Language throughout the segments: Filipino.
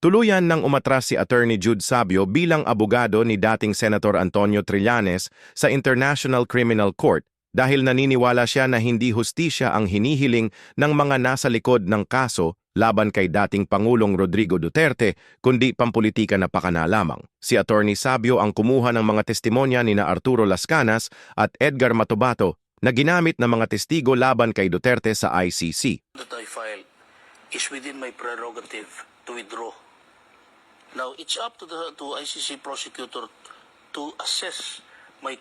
Tuluyan nang umatras si Attorney Jude Sabio bilang abogado ni dating Senator Antonio Trillanes sa International Criminal Court dahil naniniwala siya na hindi hustisya ang hinihiling ng mga nasa likod ng kaso laban kay dating Pangulong Rodrigo Duterte, kundi pampulitika na pakana lamang. Si Attorney Sabio ang kumuha ng mga testimonya ni na Arturo Lascanas at Edgar Matobato na ginamit ng mga testigo laban kay Duterte sa ICC. That I filed is within my prerogative to withdraw. Now, it's up to the ICC prosecutor to assess my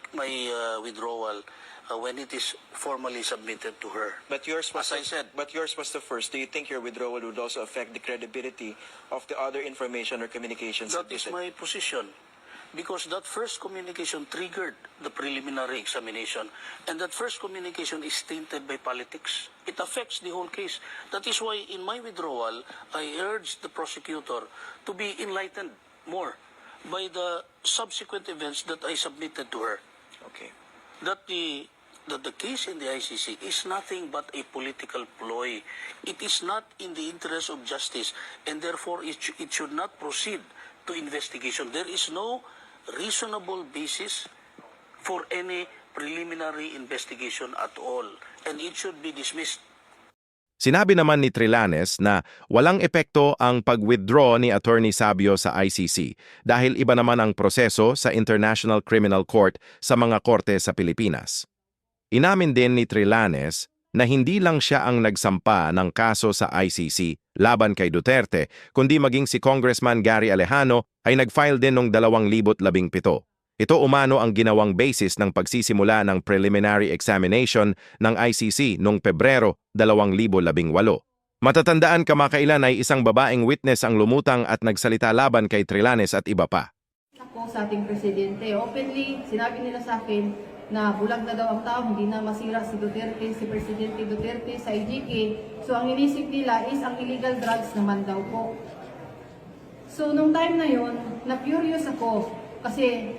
withdrawal when it is formally submitted to her. But yours was As I said, but yours was the first. Do you think your withdrawal would also affect the credibility of the other information or communications? that is my position. Because that first communication triggered the preliminary examination. And that first communication is tainted by politics. It affects the whole case. That is why in my withdrawal, I urged the prosecutor to be enlightened more by the subsequent events that I submitted to her. Okay. That the case in the ICC is nothing but a political ploy. It is not in the interest of justice, and therefore it should not proceed to investigation. There is no reasonable basis for any preliminary investigation at all, and it should be dismissed. Sinabi naman ni Trillanes na walang epekto ang pag-withdraw ni Attorney Sabio sa ICC dahil iba naman ang proseso sa International Criminal Court sa mga korte sa Pilipinas. Inamin din ni Trillanes na hindi lang siya ang nagsampa ng kaso sa ICC laban kay Duterte, kundi maging si Congressman Gary Alejano ay nag-file din noong 2017. Ito umano ang ginawang basis ng pagsisimula ng preliminary examination ng ICC noong Pebrero 2018. Matatandaan kamakailan ay isang babaeng witness ang lumutang at nagsalita laban kay Trillanes at iba pa. Ako sa ating presidente, openly sinabi nila sa akin na bulag na daw ang tao, hindi na masira si Duterte, si Presidente Duterte sa IGK. So ang inisip nila is ang illegal drugs naman daw po. So nung time na yon, na-furious ako kasi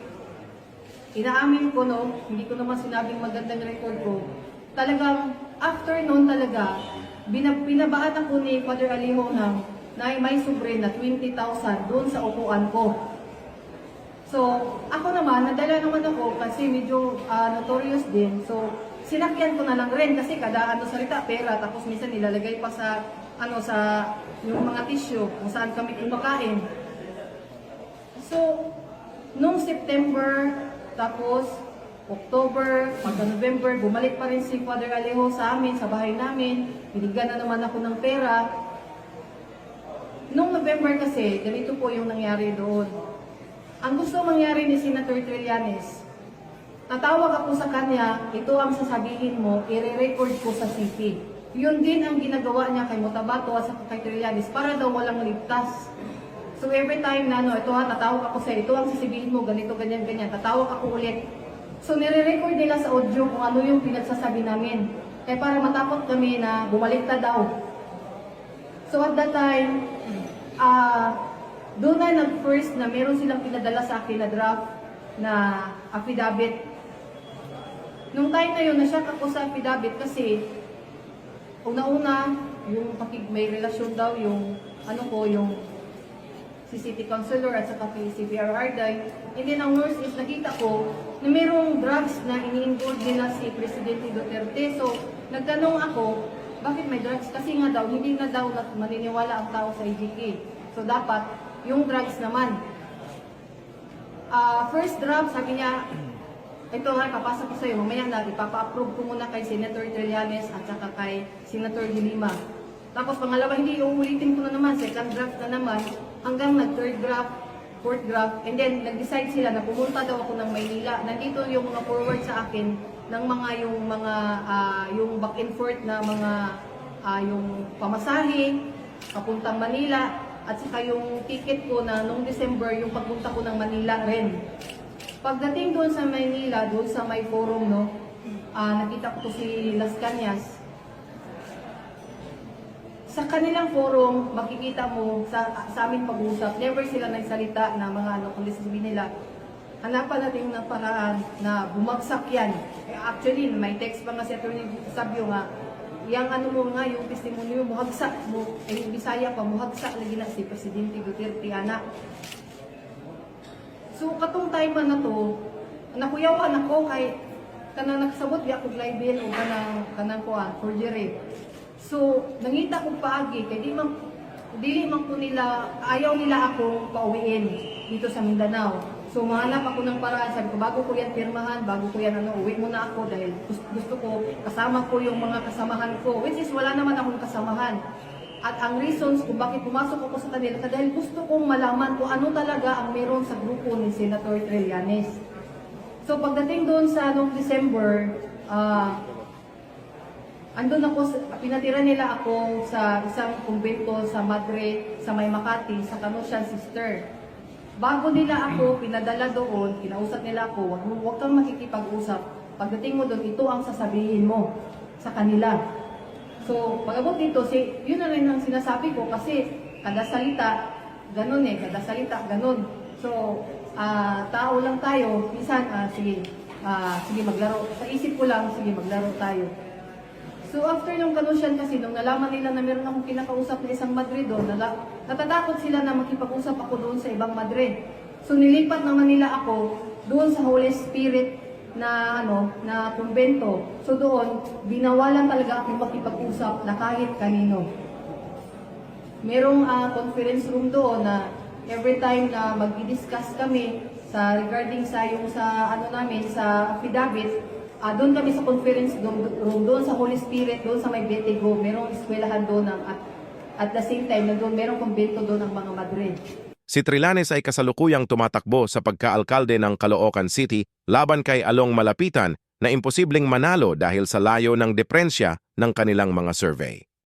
inaamin ko hindi ko naman sinabing magandang record ko. Talagang after noon talaga, binabaat ako ni Father Alejo na may sobre na 20,000 doon sa upuan ko. So, ako naman, nadala naman ako kasi medyo notorious din. So, sinakyan ko na lang rin kasi kada salita pera, tapos minsan nilalagay pa sa yung mga tissue kung saan kami kumakain. So, nung September, tapos October, November, bumalik pa rin si Father Alejo sa amin, sa bahay namin. Binigyan na naman ako ng pera. Nung November kasi, ganito po yung nangyari doon. Ang gusto mangyari ni Senator Trillanes, natawag ako sa kanya, ito ang sasabihin mo, i-re-record ko sa CP. Yun din ang ginagawa niya kay Matabato at kay Trillanes para daw walang ligtas. So every time na tatawag ako sa ito ang sasabihin mo, ganito, ganyan, ganyan, tatawag ako ulit. So nire-record nila sa audio kung ano yung pinagsasabi namin. Kaya para matakot kami na bumalik na daw. So at that time, doon na nag-first na meron silang pinadala sa akin na draft na affidavit. Nung time na yun, na-shock ako sa affidavit kasi una-una, yung may relasyon daw yung yung si City Councilor at saka si PR Arday. And then ang worst is nakita ko na merong drugs na ini-involve din na si Presidente Duterte. So nagtanong ako, bakit may drugs? Kasi nga daw, hindi na daw maniniwala ang tao sa IGK. So dapat yung drugs naman. First draft, sabi niya, ito nga, papasok ko sa'yo, mamaya na, ipapa-approve ko muna kay Senator Trillanes at saka kay Senator De Lima. Tapos pangalawa, hindi, uulitin ko na naman, second draft na naman, hanggang nag-third draft, fourth draft, and then nag-decide sila na pumunta daw ako ng Maynila. Nandito yung mga forward sa akin ng yung back and forth na mga yung pamasahe, papuntang Manila, at saka yung ticket ko na noong December, yung pagpunta ko ng Manila rin. Pagdating doon sa Manila, doon sa may forum, nakita ko si Las Cañas. Sa kanilang forum, makikita mo sa aming pag-usap, never sila nagsalita na mga kundi sasabihin nila, hanapan natin ng paraan na bumagsak yan. Actually, may text pa nga si Atty. Sabio nga, yang ano mo nga, yung testimonyo, muhagsa mo, ay Bisaya pa, muhagsa lagi na si Presidente Duterte, anak. So, katong time na to, nakuyawan ako kay kanang nagsabot di ako libel o kanang kuan, forgery. So, nangita ko paagi, kay dili man po nila, ayaw nila ako pauwiin dito sa Mindanao. So, mahanap ako ng paraan. Sabi ko, bago ko yan pirmahan, bago ko yan uwi muna ako dahil gusto ko, kasama ko yung mga kasamahan ko. Which is, wala naman akong kasamahan. At ang reasons kung bakit pumasok ako sa kanila, dahil gusto kong malaman kung ano talaga ang meron sa grupo ni Senator Trillanes. So, pagdating doon sa noong December, andun ako, pinatira nila ako sa isang kumbento sa Madre, sa May Makati, sa Kanusian Sister. Bago nila ako pinadala doon, kinausap nila ako, huwag kang makikipag-usap. Pagdating mo doon, ito ang sasabihin mo sa kanila. So, pag-abot dito, yun na rin ang sinasabi ko kasi kada salita, ganun kada salita, ganun. So, tao lang tayo, minsan, sige maglaro. Sa isip ko lang, sige maglaro tayo. So after yung Kanusian kasi, nung nalaman nila na meron akong kinakausap na isang Madre doon, natatakot sila na makipag-usap ako doon sa ibang Madre. So nilipat naman nila ako doon sa Holy Spirit na na kumbento. So doon, binawalan talaga akong makipag-usap na kahit kanino. Merong conference room doon na every time na mag-discuss kami regarding sa yung sa namin sa affidavit, doon kami sa conference room, doon sa Holy Spirit, doon sa may Betigo, merong eskwelahan doon at the same time, doon merong kumbento doon ng mga Madre. Si Trillanes ay kasalukuyang tumatakbo sa pagkaalkalde ng Caloocan City laban kay Along Malapitan na imposibleng manalo dahil sa layo ng deprensya ng kanilang mga survey.